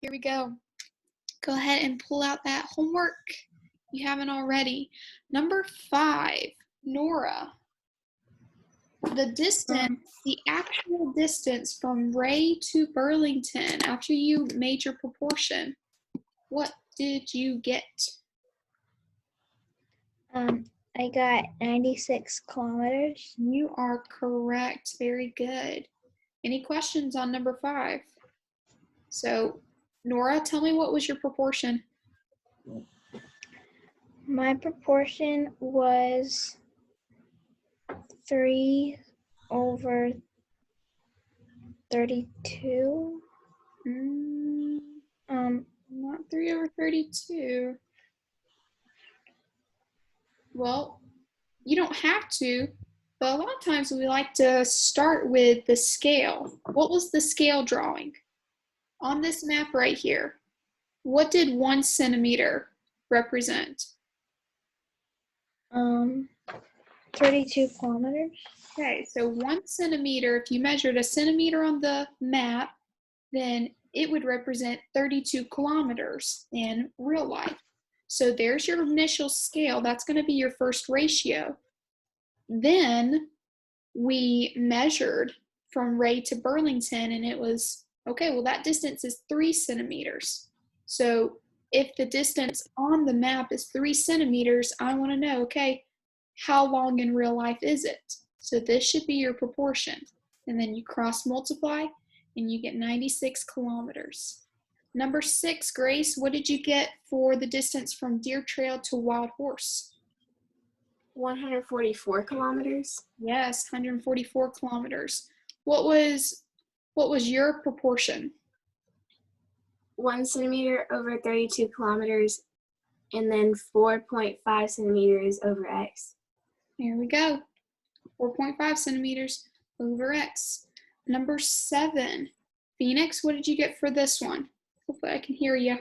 Here we go. Go ahead and pull out that homework if you haven't already. Number 5, Nora. The actual distance from Ray to Burlington after you made your proportion. What did you get? I got 96 kilometers. You are correct. Very good. Any questions on number 5? So, Nora, tell me, what was your proportion? My proportion was 3/32. Not 3/32. Well, you don't have to, but a lot of times we like to start with the scale. What was the scale drawing? On this map right here, what did 1 centimeter represent? 32 kilometers. Okay, so 1 centimeter, if you measured a centimeter on the map, then it would represent 32 kilometers in real life. So there's your initial scale. That's going to be your first ratio. Then we measured from Ray to Burlington, and it was, okay, well, that distance is 3 centimeters. So if the distance on the map is 3 centimeters, I want to know, okay, how long in real life is it? So this should be your proportion. And then you cross multiply, and you get 96 kilometers. Number 6, Grace, what did you get for the distance from Deer Trail to Wild Horse? 144 kilometers. Yes, 144 kilometers. What was your proportion? 1 centimeter over 32 kilometers, and then 4.5 centimeters over x. There we go. 4.5 centimeters over x. Number 7, Phoenix, what did you get for this one? Hopefully I can hear you.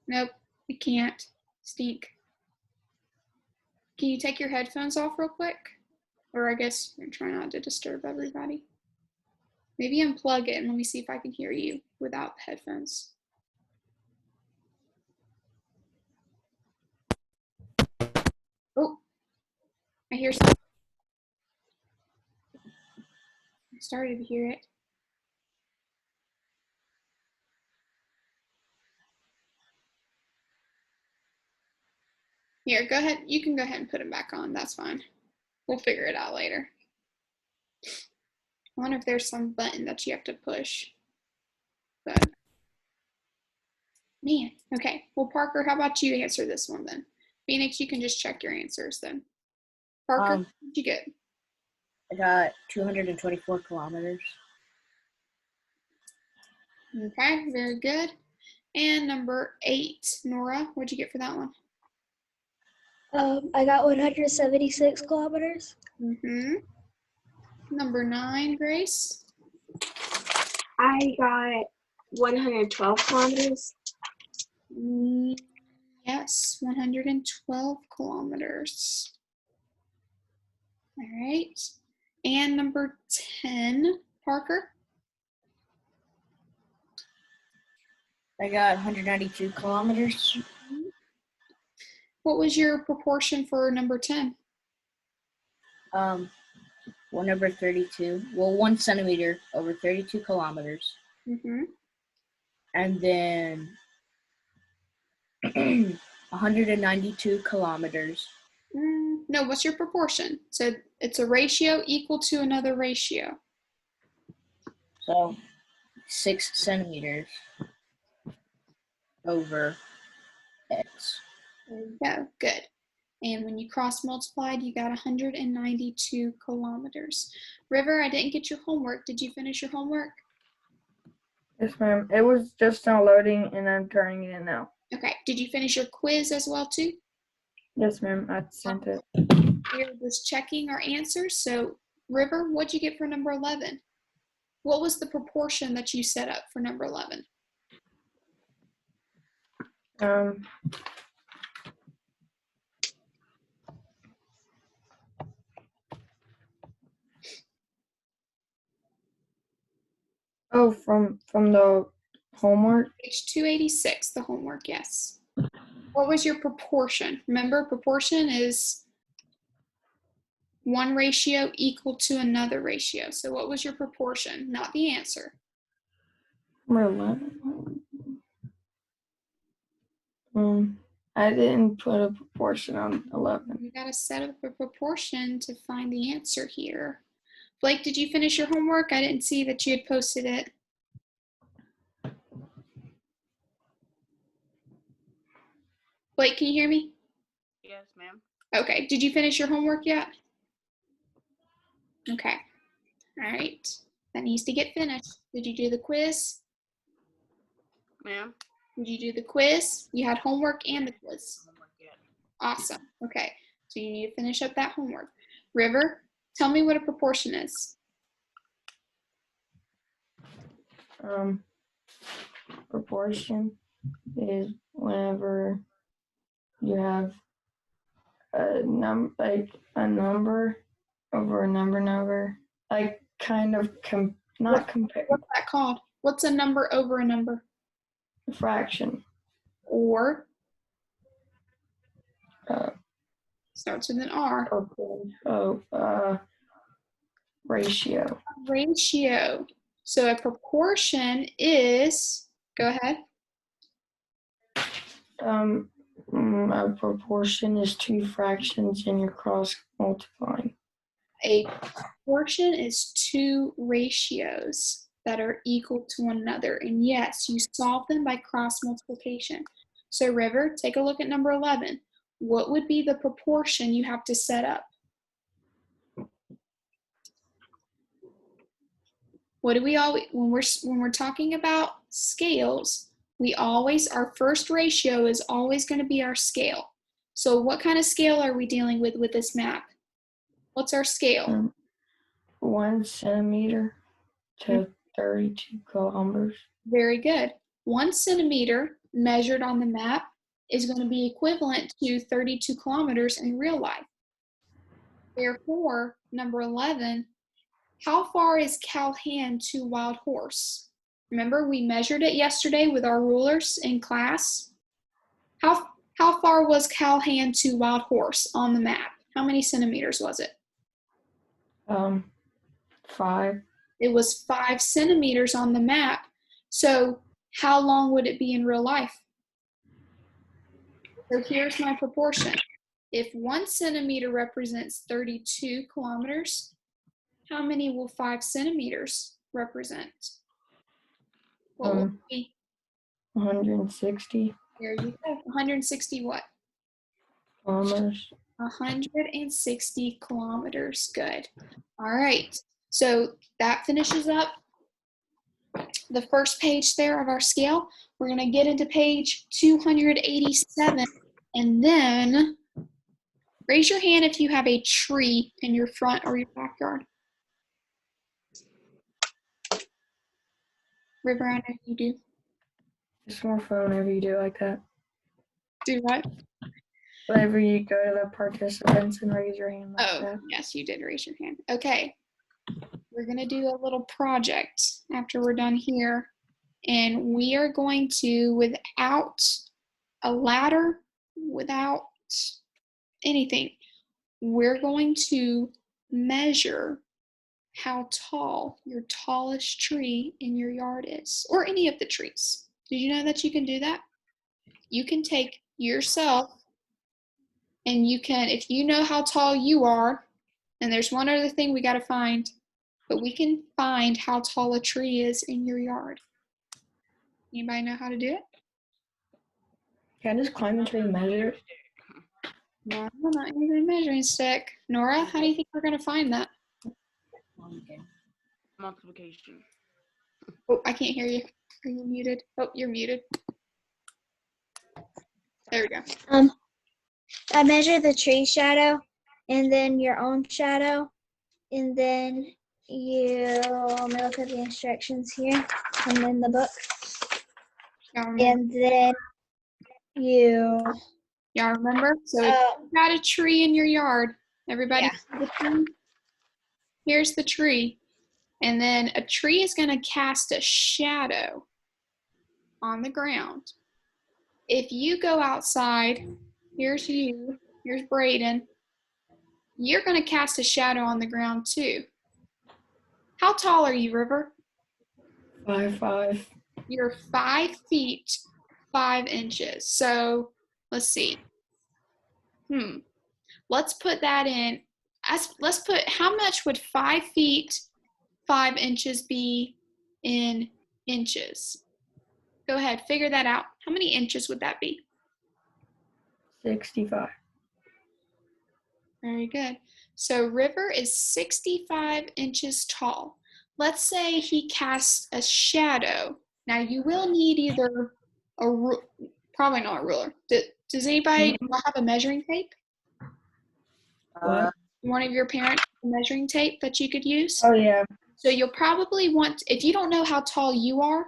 Nope, we can't. Stink. Can you take your headphones off real quick? Or I guess I'm trying not to disturb everybody. Maybe unplug it and let me see if I can hear you without the headphones. Oh, I hear something. I started to hear it. Here, go ahead. You can go ahead and put them back on. That's fine. We'll figure it out later. I wonder if there's some button that you have to push. But, man, okay. Well, Parker, how about you answer this one then? Phoenix, you can just check your answers then. Parker, what did you get? I got 224 kilometers. Okay, very good. And number 8, Nora, what'd you get for that one? I got 176 kilometers. Number 9, Grace? I got 112 kilometers. Yes, 112 kilometers. All right. And number 10, Parker? I got 192 kilometers. What was your proportion for number 10? 1/32. Well, 1 centimeter over 32 kilometers. And then 192 kilometers. No, what's your proportion? So it's a ratio equal to another ratio. So 6 centimeters over x. There you go. Good. And when you cross multiplied, you got 192 kilometers. River, I didn't get your homework. Did you finish your homework? Yes, ma'am. It was just now loading, and I'm turning it in now. Okay. Did you finish your quiz as well, too? Yes, ma'am. I sent it. We're just checking our answers. So, River, what'd you get for number 11? What was the proportion that you set up for number 11? Oh, from the homework. Page 286, the homework, yes. What was your proportion? Remember, proportion is one ratio equal to another ratio. So what was your proportion? Not the answer. Number 11. I didn't put a proportion on 11. You got to set up a proportion to find the answer here. Blake, did you finish your homework? I didn't see that you had posted it. Blake, can you hear me? Yes, ma'am. Okay. Did you finish your homework yet? Okay. All right. That needs to get finished. Did you do the quiz? Ma'am. Did you do the quiz? You had homework and the quiz. Homework yet. Awesome. Okay. So you need to finish up that homework. River, tell me what a proportion is. Proportion is whenever you have a number over a number, like kind of not compare What's that called? What's a number over a number? fraction. Or Uh, starts with an R. Ratio. Ratio. So a proportion is, go ahead. A proportion is two fractions and you're cross multiplying. A proportion is two ratios that are equal to one another. And yes, you solve them by cross multiplication. So River, take a look at number 11. What would be the proportion you have to set up? What do we always, when we're talking about scales, we always, our first ratio is always going to be our scale. So what kind of scale are we dealing with this map? What's our scale? 1 centimeter to 32 kilometers. Very good. 1 centimeter measured on the map is going to be equivalent to 32 kilometers in real life. Therefore, number 11, how far is Calhan to Wild Horse? Remember, we measured it yesterday with our rulers in class. How far was Calhan to Wild Horse on the map? How many centimeters was it? 5. It was 5 centimeters on the map. So how long would it be in real life? So here's my proportion. If 1 centimeter represents 32 kilometers, how many will 5 centimeters represent? What will it be? 160 There you go. 160 what? kilometers. 160 kilometers. Good. All right. So that finishes up the first page there of our scale. We're going to get into page 287. And then raise your hand if you have a tree in your front or your backyard. River, I know you do. It's more fun whenever you do it like that. Do what? Whenever you go to the participants and raise your hand like Oh, that. yes, you did raise your hand. Okay. We're going to do a little project after we're done here. And we are going to, without a ladder, without anything, we're going to measure how tall your tallest tree in your yard is, or any of the trees. Did you know that you can do that? You can take yourself and you can, if you know how tall you are, and there's one other thing we got to find, but we can find how tall a tree is in your yard. Anybody know how to do it? Can I just climb the tree and measure it? No, I'm not using a measuring stick. Nora, how do you think we're going to find that? Multiplication. Oh, I can't hear you. Are you muted? Oh, you're muted. There we go. I measure the tree shadow and then your own shadow. And then let me look at the instructions here and in the book. Y'all remember? And then Y'all remember? So if you've got a tree in your yard, everybody Yeah. see the tree? Here's the tree. And then a tree is going to cast a shadow on the ground. If you go outside, here's you, here's Braden, you're going to cast a shadow on the ground too. How tall are you, River? 5'5". You're 5 feet 5 inches. So let's see. Let's put that in. Let's put, how much would 5 feet 5 inches be in inches? Go ahead, figure that out. How many inches would that be? 65. Very good. So River is 65 inches tall. Let's say he casts a shadow. Now you will need either probably not a ruler. Does anybody have a measuring tape? What? One of your parents have a measuring tape that you could use? Oh, yeah. So you'll probably want, if you don't know how tall you are,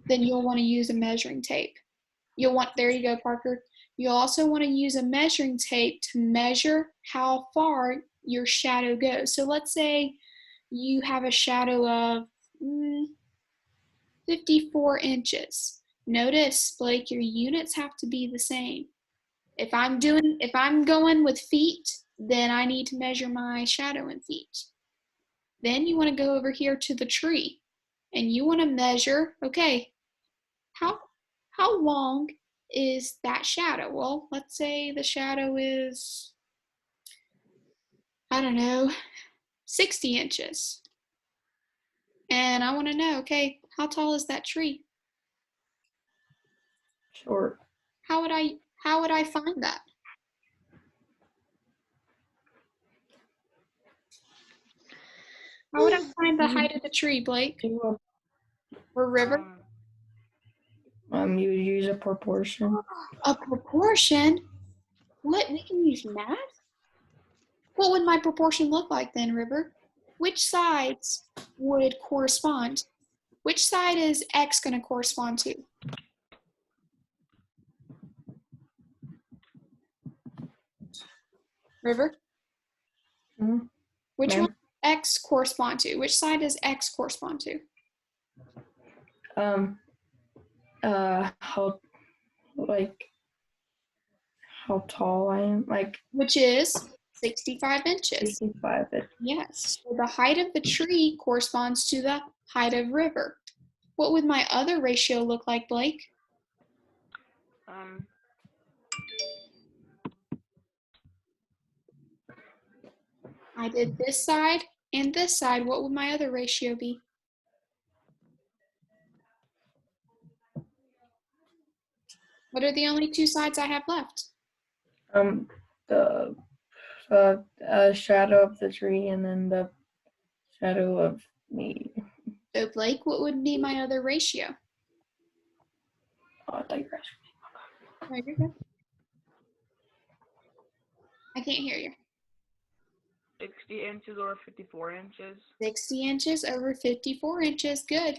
then you'll want to use a measuring tape. There you go, Parker. You'll also want to use a measuring tape to measure how far your shadow goes. So let's say you have a shadow of 54 inches. Notice, Blake, your units have to be the same. If I'm going with feet, then I need to measure my shadow in feet. Then you want to go over here to the tree and you want to measure, okay, how long is that shadow? Well, let's say the shadow is, I don't know, 60 inches. And I want to know, okay, how tall is that tree? Short. How would I find that? How would I find the height of the tree, Blake? Or River? You would use a proportion. A proportion? What? We can use math? What would my proportion look like then, River? Which sides would correspond? Which side is X going to correspond to? River? Which Ma'am? one does X correspond to? Which side does X correspond to? How tall I am, Which is 65 inches. 65. Yes. So the height of the tree corresponds to the height of River. What would my other ratio look like, Blake? I did this side and this side. What would my other ratio be? What are the only two sides I have left? The shadow of the tree and then the shadow of me. So Blake, what would be my other ratio? Oh, I thought you were asking. No, you're good. I can't hear you. 60 inches or 54 inches. 60 inches over 54 inches. Good.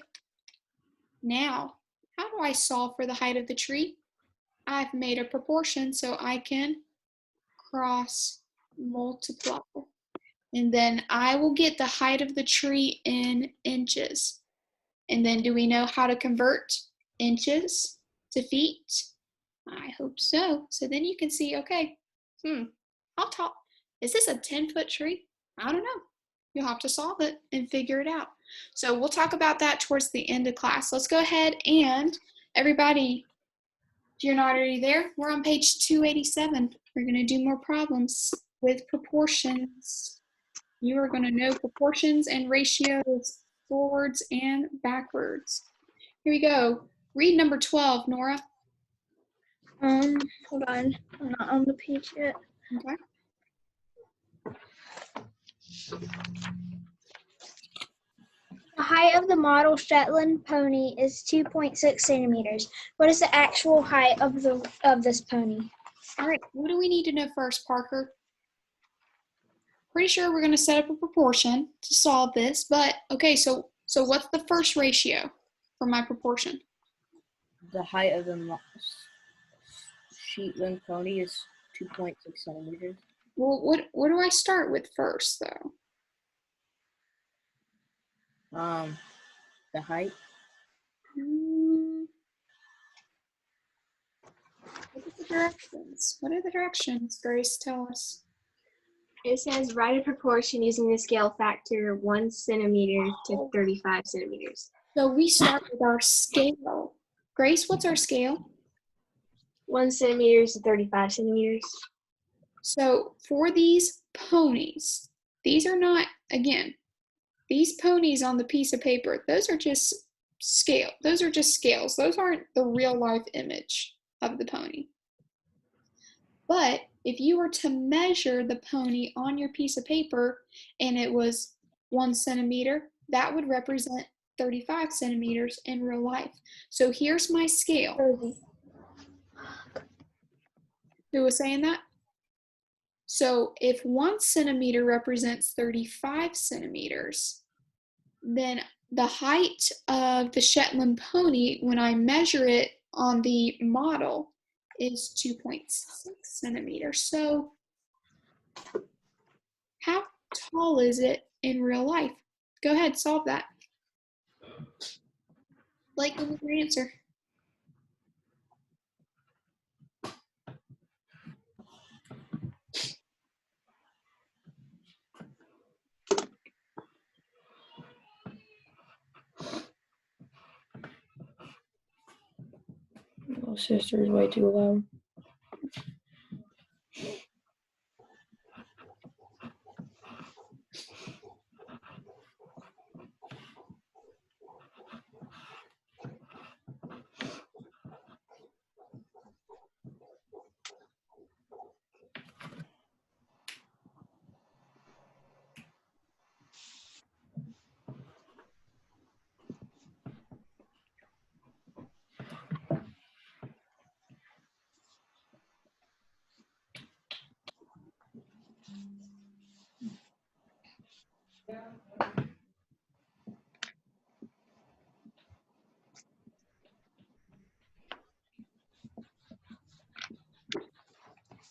Now, how do I solve for the height of the tree? I've made a proportion so I can cross multiply. And then I will get the height of the tree in inches. And then do we know how to convert inches to feet? I hope so. So then you can see, okay, how tall? Is this a 10-foot tree? I don't know. You'll have to solve it and figure it out. So we'll talk about that towards the end of class. Let's go ahead and everybody, if you're not already there, we're on page 287. We're going to do more problems with proportions. You are going to know proportions and ratios forwards and backwards. Here we go. Read number 12, Nora. Hold on. I'm not on the page yet. Okay. The height of the model Shetland pony is 2.6 centimeters. What is the actual height of this pony? All right. What do we need to know first, Parker? Pretty sure we're going to set up a proportion to solve this, but okay, so what's the first ratio for my proportion? The height of the Shetland pony is 2.6 centimeters. Well, what do I start with first, though? The height. Mm, what are the directions? What are the directions, Grace? Tell us. It says write a proportion using the scale factor 1 centimeter to 35 centimeters. So we start with our scale. Grace, what's our scale? 1 centimeter to 35 centimeters. So for these ponies, these are not, again, these ponies on the piece of paper, those are just scale. Those are just scales. Those aren't the real life image of the pony. But if you were to measure the pony on your piece of paper and it was 1 centimeter, that would represent 35 centimeters in real life. So here's my scale. Who was saying that? So if 1 centimeter represents 35 centimeters, then the height of the Shetland pony, when I measure it on the model, is 2.6 centimeters. So how tall is it in real life? Go ahead, solve that. Blake, give me your answer. My sister's way too loud.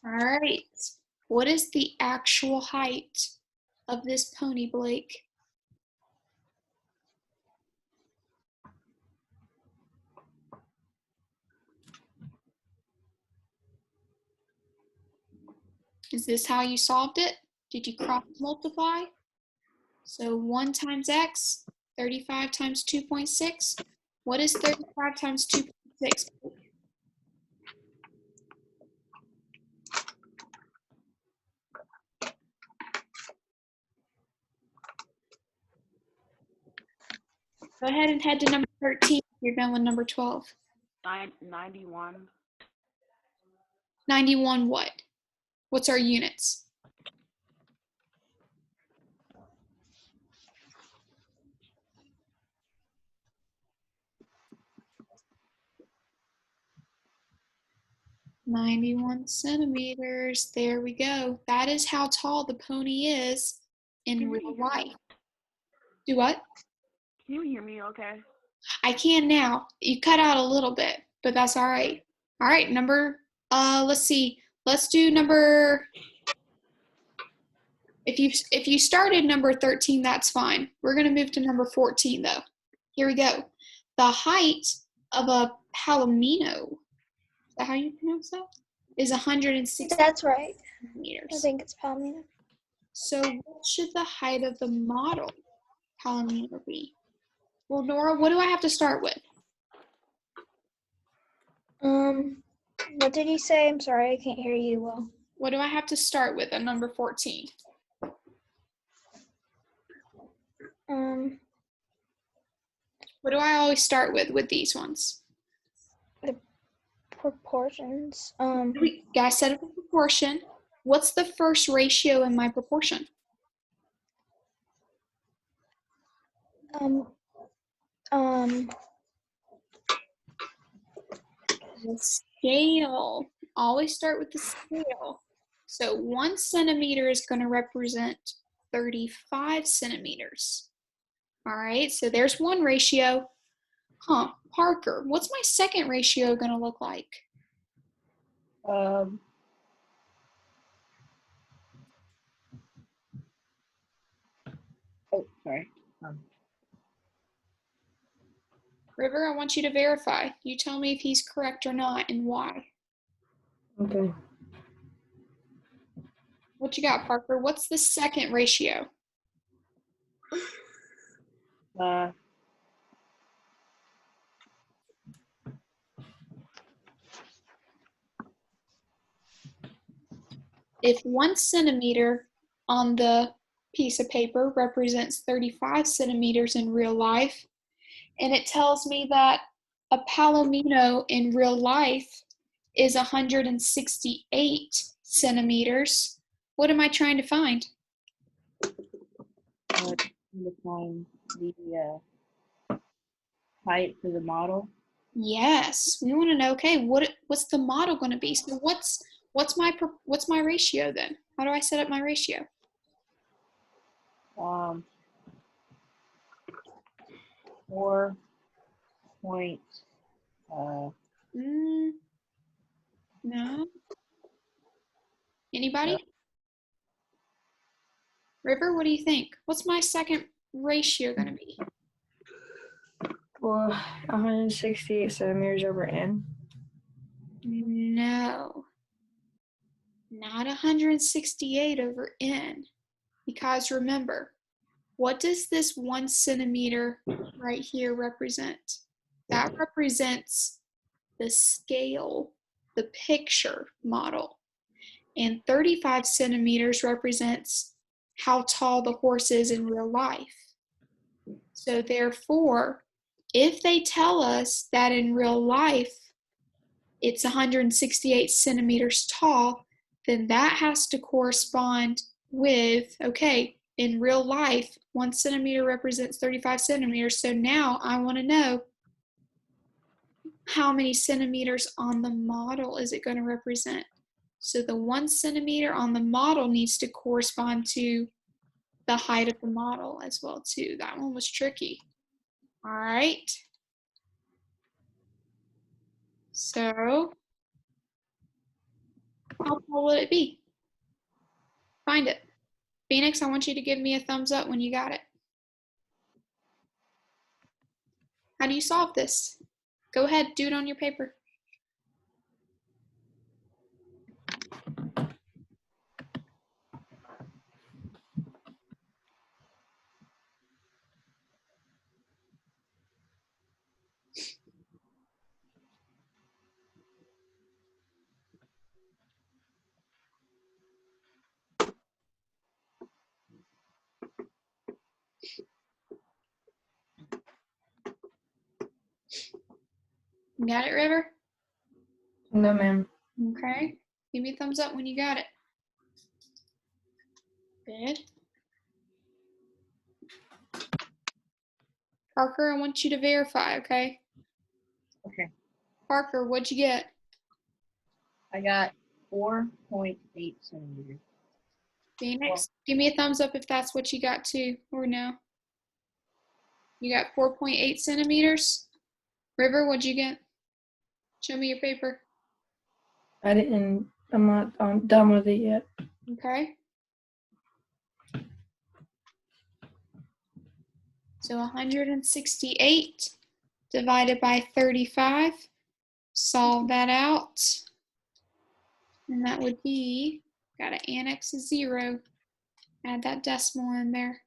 All right. What is the actual height of this pony, Blake? Is this how you solved it? Did you cross multiply? So 1 times x, 35 times 2.6. What is 35 times 2.6? Go ahead and head to number 13. You're done with number 12. 91. 91 what? What's our units? "91 centimeters." There we go. That is how tall the pony is in real life. Do what? Can you hear me okay? I can now. You cut out a little bit, but that's all right. All right, let's see. Let's do number, if you started number 13, that's fine. We're going to move to number 14 though. Here we go. The height of a palomino, is that how you pronounce that? Is 160 That's right. meters. I think it's Palomino. So what should the height of the model palomino be? Well, Nora, what do I have to start with? What did you say? I'm sorry, I can't hear you well. What do I have to start with at number 14? What do I always start with these ones? Proportions. I set up a proportion. What's the first ratio in my proportion? The scale. Always start with the scale. So 1 centimeter is going to represent 35 centimeters. All right, so there's one ratio. Parker, what's my second ratio going to look like? Oh, sorry. River, I want you to verify. You tell me if he's correct or not and why. Okay. What you got, Parker? What's the second ratio? If 1 centimeter on the piece of paper represents 35 centimeters in real life, and it tells me that a palomino in real life is 168 centimeters, what am I trying to find? To find the height for the model. Yes, we want to know. Okay, what's the model going to be? So what's my ratio then? How do I set up my ratio? 4 point. No. Anybody? River, what do you think? What's my second ratio going to be? Well, 168 centimeters over n. No, not 168 over n. Because remember, what does this 1 centimeter right here represent? That represents the scale, the picture model. And 35 centimeters represents how tall the horse is in real life. So therefore, if they tell us that in real life it's 168 centimeters tall, then that has to correspond with, okay, in real life, 1 centimeter represents 35 centimeters. So now I want to know how many centimeters on the model is it going to represent? So the 1 centimeter on the model needs to correspond to the height of the model as well too. That one was tricky. All right. So how tall would it be? Find it. Phoenix, I want you to give me a thumbs up when you got it. How do you solve this? Go ahead, do it on your paper. You got it, River? No, ma'am. Okay. Give me a thumbs up when you got it. Good. Parker, I want you to verify, okay? Okay. Parker, what'd you get? I got 4.8 centimeters. Phoenix, give me a thumbs up if that's what you got too, or no. You got 4.8 centimeters? River, what'd you get? Show me your paper. I'm not done with it yet. Okay. So 168 divided by 35. Solve that out. And that would be, got to annex a 0. Add that decimal in there.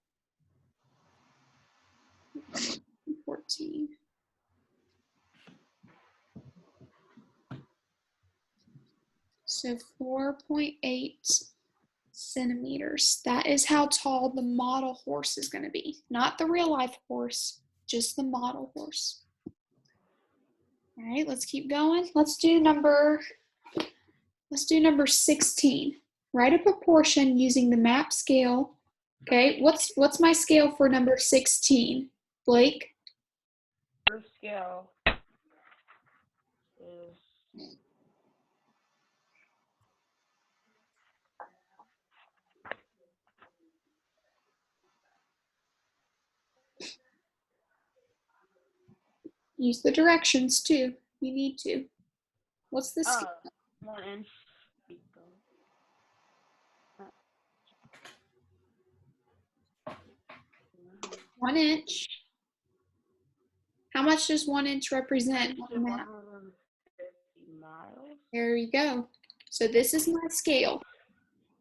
14. So 4.8 centimeters. That is how tall the model horse is going to be. Not the real life horse, just the model horse. All right, let's keep going. Let's do number 16. Write a proportion using the map scale. Okay, what's my scale for number 16? Blake? First scale is Use the directions too. You need to. What's the scale? 1 inch. 1 inch. How much does 1 inch represent on the map? 150 miles. There you go. So this is my scale.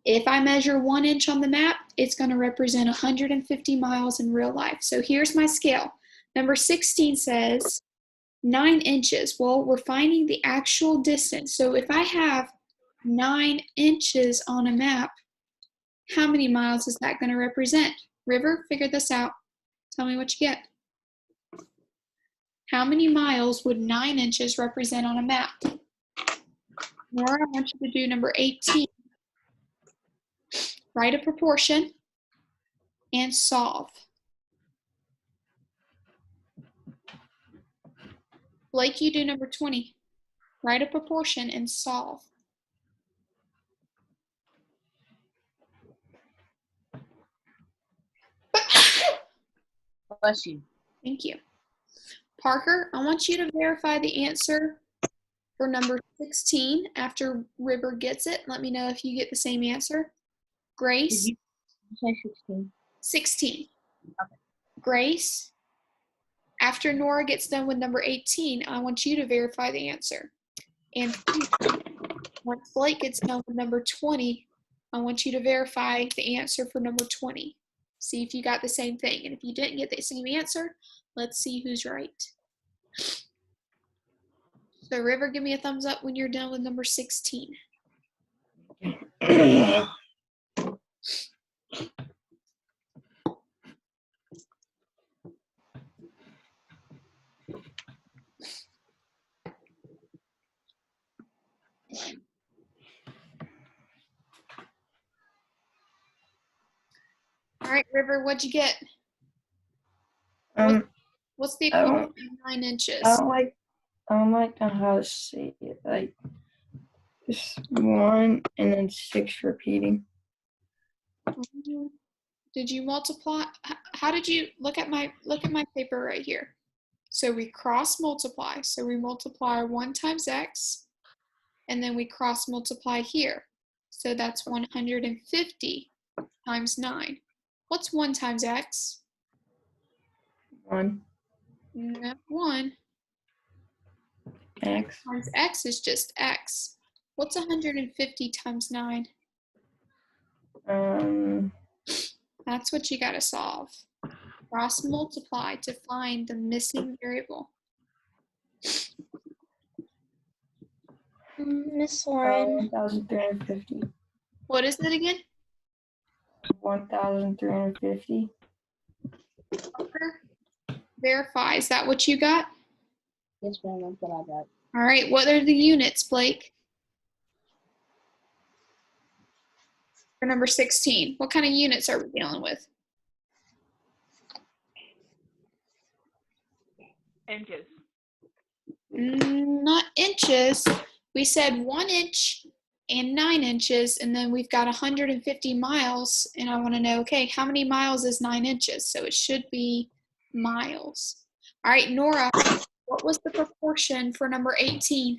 If I measure 1 inch on the map, it's going to represent 150 miles in real life. So here's my scale. Number 16 says 9 inches. Well, we're finding the actual distance. So if I have 9 inches on a map, how many miles is that going to represent? River, figure this out. Tell me what you get. How many miles would 9 inches represent on a map? Nora, I want you to do number 18. Write a proportion and solve. Blake, you do number 20. Write a proportion and solve. Bless you. Thank you. Parker, I want you to verify the answer for number 16 after River gets it. Let me know if you get the same answer. Grace, Did you say 16? 16. Okay. Grace, after Nora gets done with number 18, I want you to verify the answer. And once Blake gets done with number 20, I want you to verify the answer for number 20. See if you got the same thing. And if you didn't get the same answer, let's see who's right. So River, give me a thumbs up when you're done with number 16. All right, River, what'd you get? What's the I equivalent don't- of 9 inches? I don't like how to say it. Like just 1 and then 6 repeating. Did you multiply? How did you look at my paper right here? So we cross multiply. So we multiply 1 times x, and then we cross multiply here. So that's 150 times 9. What's 1 times x? 1 No, 1 x. times x is just x. What's 150 times 9? That's what you got to solve. Cross multiply to find the missing variable. Miss Lauren, 1,350. What is it again? 1,350. Verify. Is that what you got? Yes, ma'am, that's what I got. All right. What are the units, Blake? For number 16. What kind of units are we dealing with? Inches. Not inches. We said 1 inch and 9 inches, and then we've got 150 miles. And I want to know, okay, how many miles is 9 inches? So it should be miles. All right, Nora, what was the proportion for number 18?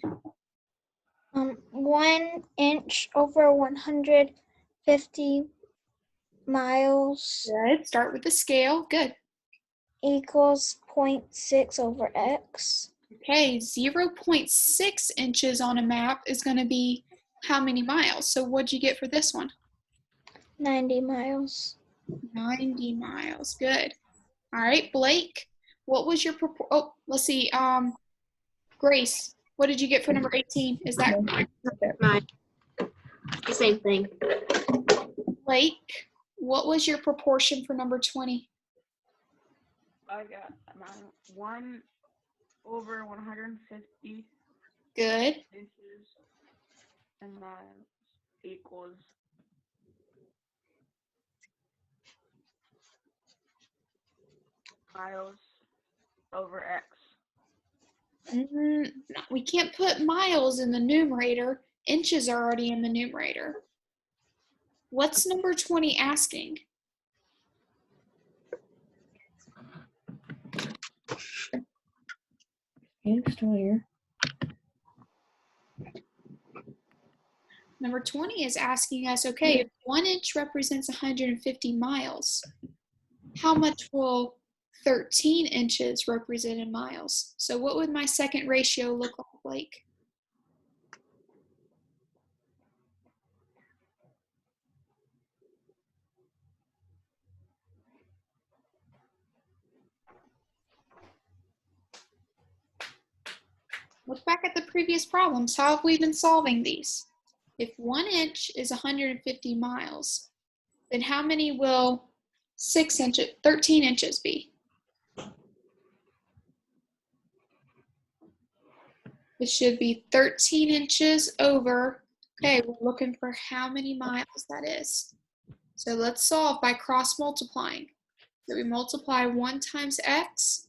1 inch over 150 miles Good. Start with the scale. Good. equals 0.6 over x. Okay, 0.6 inches on a map is going to be how many miles? So what'd you get for this one? 90 miles. 90 miles. Good. All right, Blake, what was your oh, let's see. Grace, what did you get for number 18? Is that Mine. The same thing. Blake? What was your proportion for number 20? I got mine 1 over 150 Good. inches, and that equals miles over x. We can't put miles in the numerator. Inches are already in the numerator. What's number 20 asking? Yeah, it's still here. Number 20 is asking us, okay, if 1 inch represents 150 miles, how much will 13 inches represent in miles. So what would my second ratio look like, Blake? Look back at the previous problems. How have we been solving these? If 1 inch is 150 miles, then how many will 13 inches be? It should be 13 inches over. Okay, we're looking for how many miles that is. So let's solve by cross multiplying. So we multiply 1 times x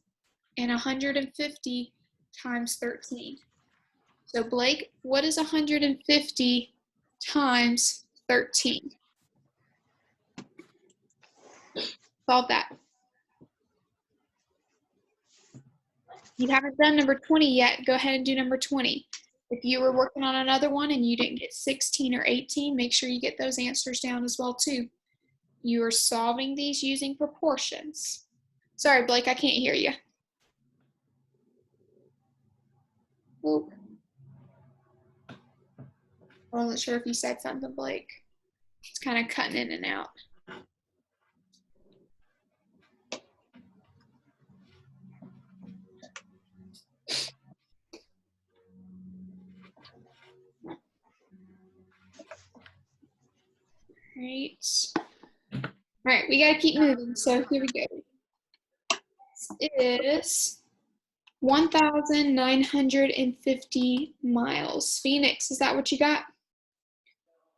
and 150 times 13. So Blake, what is 150 times 13? Solve that. You haven't done number 20 yet. Go ahead and do number 20. If you were working on another one and you didn't get 16 or 18, make sure you get those answers down as well too. You are solving these using proportions. Sorry, Blake, I can't hear you. Oop. I wasn't sure if you said something, Blake. It's kind of cutting in and out. Right. All right, we gotta keep moving. So here we go. It is 1,950 miles. Phoenix, is that what you got?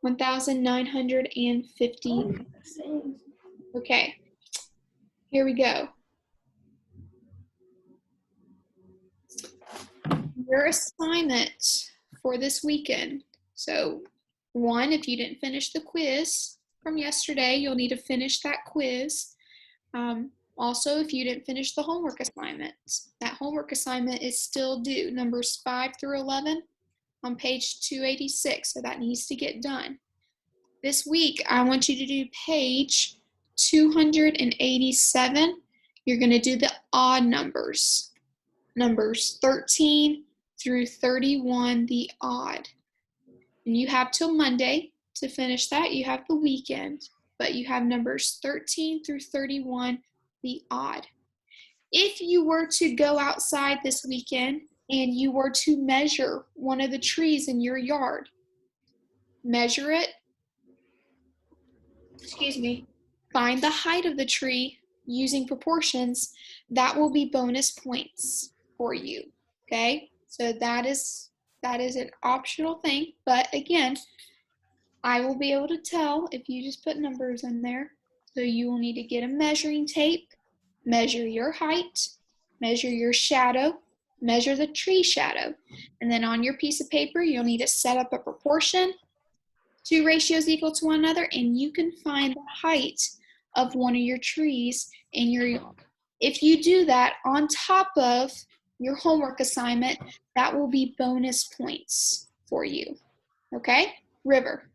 1,950. Okay, here we go. Your assignment for this weekend. So, one, if you didn't finish the quiz from yesterday, you'll need to finish that quiz. Also, if you didn't finish the homework assignment, that homework assignment is still due, numbers 5 through 11 on page 286, so that needs to get done. This week, I want you to do page 287. You're going to do the odd numbers, numbers 13 through 31, the odd. And you have till Monday to finish that. You have the weekend, but you have numbers 13 through 31, the odd. If you were to go outside this weekend and you were to measure one of the trees in your yard, measure it, find the height of the tree using proportions, that will be bonus points for you, okay? So that is an optional thing, but again, I will be able to tell if you just put numbers in there. So you will need to get a measuring tape, measure your height, measure your shadow, measure the tree shadow, and then on your piece of paper, you'll need to set up a proportion, 2 ratios equal to one another, and you can find the height of one of your trees in your yard. If you do that on top of your homework assignment, that will be bonus points for you. Okay? River.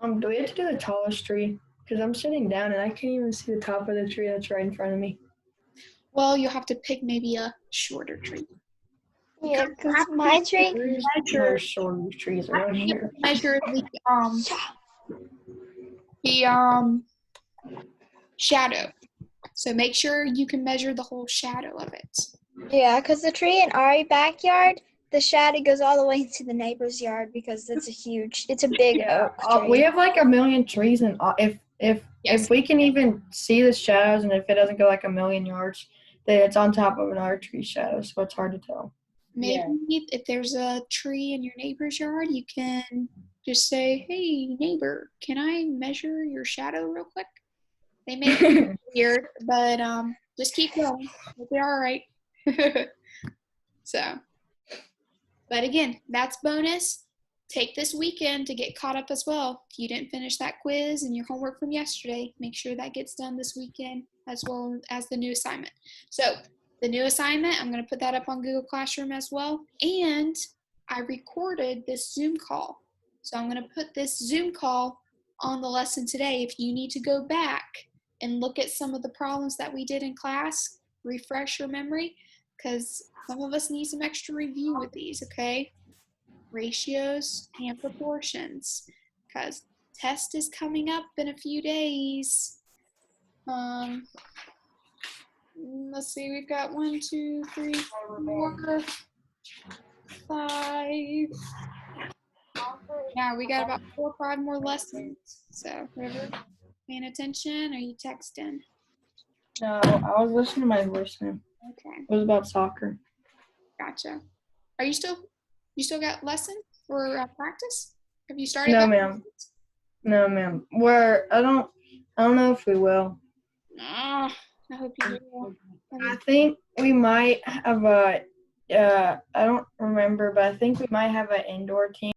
Do we have to do the tallest tree? Because I'm sitting down and I can't even see the top of the tree that's right in front of me. Well, you'll have to pick maybe a shorter tree. Yeah, because my tree, There's shorter trees around here. Measure the shadow. So make sure you can measure the whole shadow of it. yeah, because the tree in our backyard, the shadow goes all the way into the neighbor's yard because it's a big oak tree. We have like a million trees, and if we can even see the shadows, and if it doesn't go like a million yards, then it's on top of another tree shadow, so it's hard to tell. Maybe if there's a tree in your neighbor's yard, you can just say, "Hey, neighbor, can I measure your shadow real quick?" They may be weird, but just keep going. It'll be all right. So, but again, that's bonus. Take this weekend to get caught up as well. If you didn't finish that quiz and your homework from yesterday, make sure that gets done this weekend as well as the new assignment. So the new assignment, I'm going to put that up on Google Classroom as well. And I recorded this Zoom call. So I'm going to put this Zoom call on the lesson today. If you need to go back and look at some of the problems that we did in class, refresh your memory, because some of us need some extra review with these, okay? Ratios and proportions, because test is coming up in a few days. Let's see, we've got 1, 2, 3, 4, 5. Now we got about 4 or 5 more lessons. So, River, paying attention? Or are you texting? No, I was listening to my voicemail. Okay, It was about soccer. gotcha. Are you still got lesson or practice? Have you started? No, back ma'am. lessons? No, ma'am. I don't know if we will. Ah, I hope you will. I think we might have I don't remember, but I think we might have an indoor team